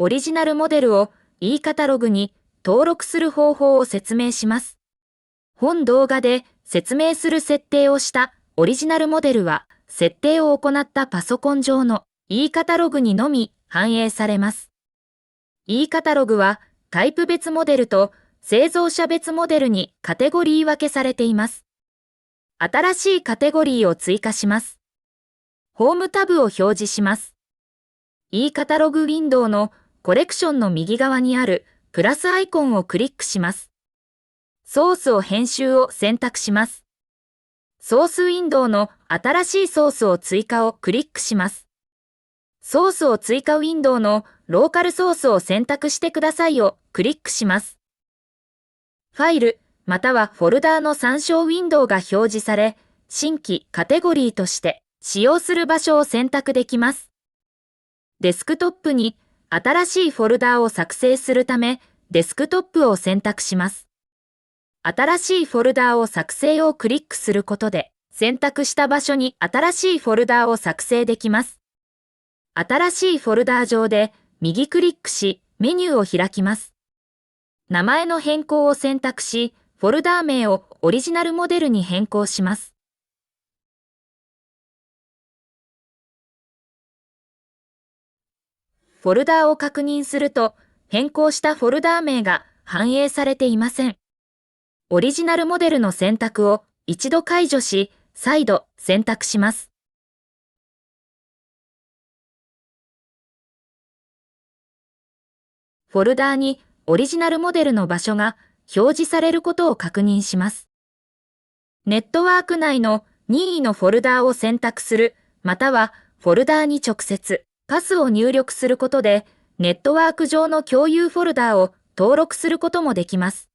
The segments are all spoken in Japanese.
オリジナルモデルを e カタログに登録する方法を説明します。本動画で説明する設定をしたオリジナルモデルは、設定を行ったパソコン上の e カタログにのみ反映されます。e カタログはタイプ別モデルと製造者別モデルにカテゴリー分けされています。新しいカテゴリーを追加します。ホームタブを表示します。e カタログウィンドウのコレクションの右側にあるプラスアイコンをクリックします。ソースを編集を選択します。ソースウィンドウの新しいソースを追加をクリックします。ソースを追加ウィンドウのローカルソースを選択してくださいをクリックします。ファイルまたはフォルダーの参照ウィンドウが表示され、新規カテゴリーとして使用する場所を選択できます。デスクトップに新しいフォルダーを作成するため、デスクトップを選択します。新しいフォルダーを作成をクリックすることで、選択した場所に新しいフォルダーを作成できます。新しいフォルダー上で右クリックし、メニューを開きます。名前の変更を選択し、フォルダー名をオリジナルモデルに変更します。フォルダーを確認すると、変更したフォルダー名が反映されていません。オリジナルモデルの選択を一度解除し、再度選択します。フォルダーにオリジナルモデルの場所が表示されることを確認します。ネットワーク内の任意のフォルダーを選択する、またはフォルダーに直接パスを入力することで、ネットワーク上の共有フォルダーを登録することもできます。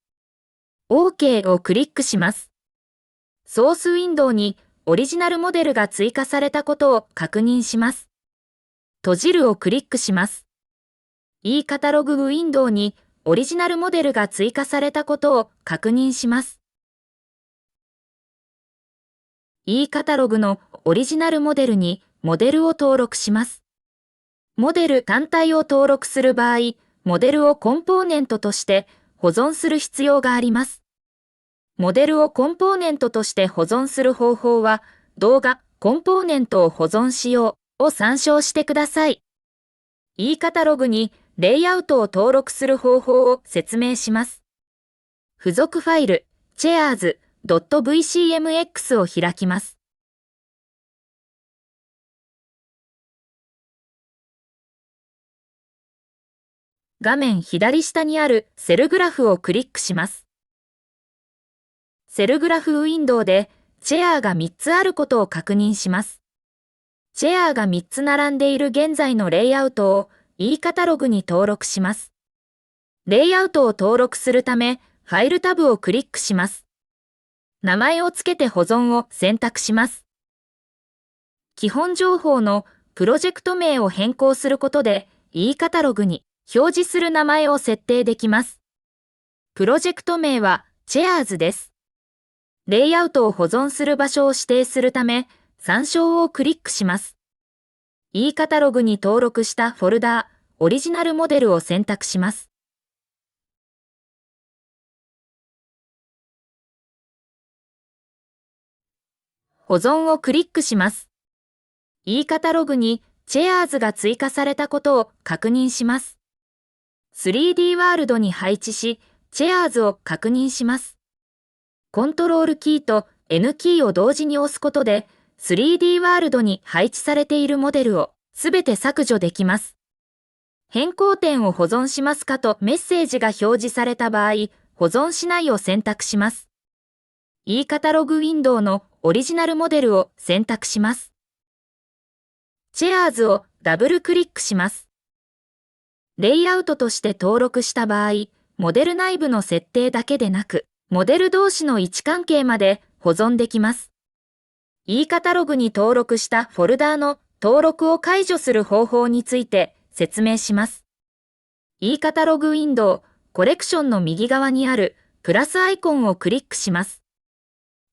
OK をクリックします。ソースウィンドウにオリジナルモデルが追加されたことを確認します。閉じるをクリックします。e カタログウィンドウにオリジナルモデルが追加されたことを確認します。e カタログのオリジナルモデルにモデルを登録します。モデル単体を登録する場合、モデルをコンポーネントとして保存する必要があります。モデルをコンポーネントとして保存する方法は、動画コンポーネントを保存しようを参照してください。e カタログにレイアウトを登録する方法を説明します。付属ファイル chairs.vcmx を開きます。画面左下にあるセルグラフをクリックします。セルグラフウィンドウでチェアーが3つあることを確認します。チェアーが3つ並んでいる現在のレイアウトを e カタログに登録します。レイアウトを登録するため、ファイルタブをクリックします。名前をつけて保存を選択します。基本情報のプロジェクト名を変更することで e カタログに表示する名前を設定できます。プロジェクト名は Chairs です。レイアウトを保存する場所を指定するため、参照をクリックします。e カタログに登録したフォルダー、オリジナルモデルを選択します。保存をクリックします。e カタログに Chairs が追加されたことを確認します。3D ワールドに配置し、Chairs を確認します。コントロールキーと N キーを同時に押すことで、3D ワールドに配置されているモデルをすべて削除できます。変更点を保存しますかとメッセージが表示された場合、保存しないを選択します。e カタログウィンドウのオリジナルモデルを選択します。Chairs をダブルクリックします。レイアウトとして登録した場合、モデル内部の設定だけでなく、モデル同士の位置関係まで保存できます。e カタログに登録したフォルダーの登録を解除する方法について説明します。e カタログウィンドウ、コレクションの右側にあるプラスアイコンをクリックします。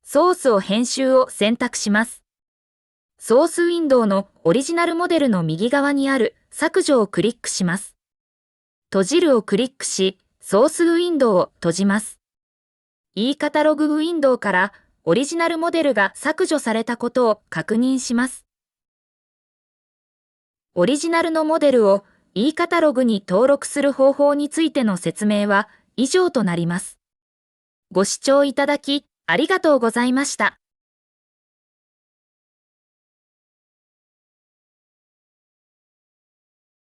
ソースを編集を選択します。ソースウィンドウのオリジナルモデルの右側にある削除をクリックします。閉じるをクリックし、ソースウィンドウを閉じます。e カタログウィンドウからオリジナルモデルが削除されたことを確認します。オリジナルのモデルを e カタログに登録する方法についての説明は以上となります。ご視聴いただきありがとうございました。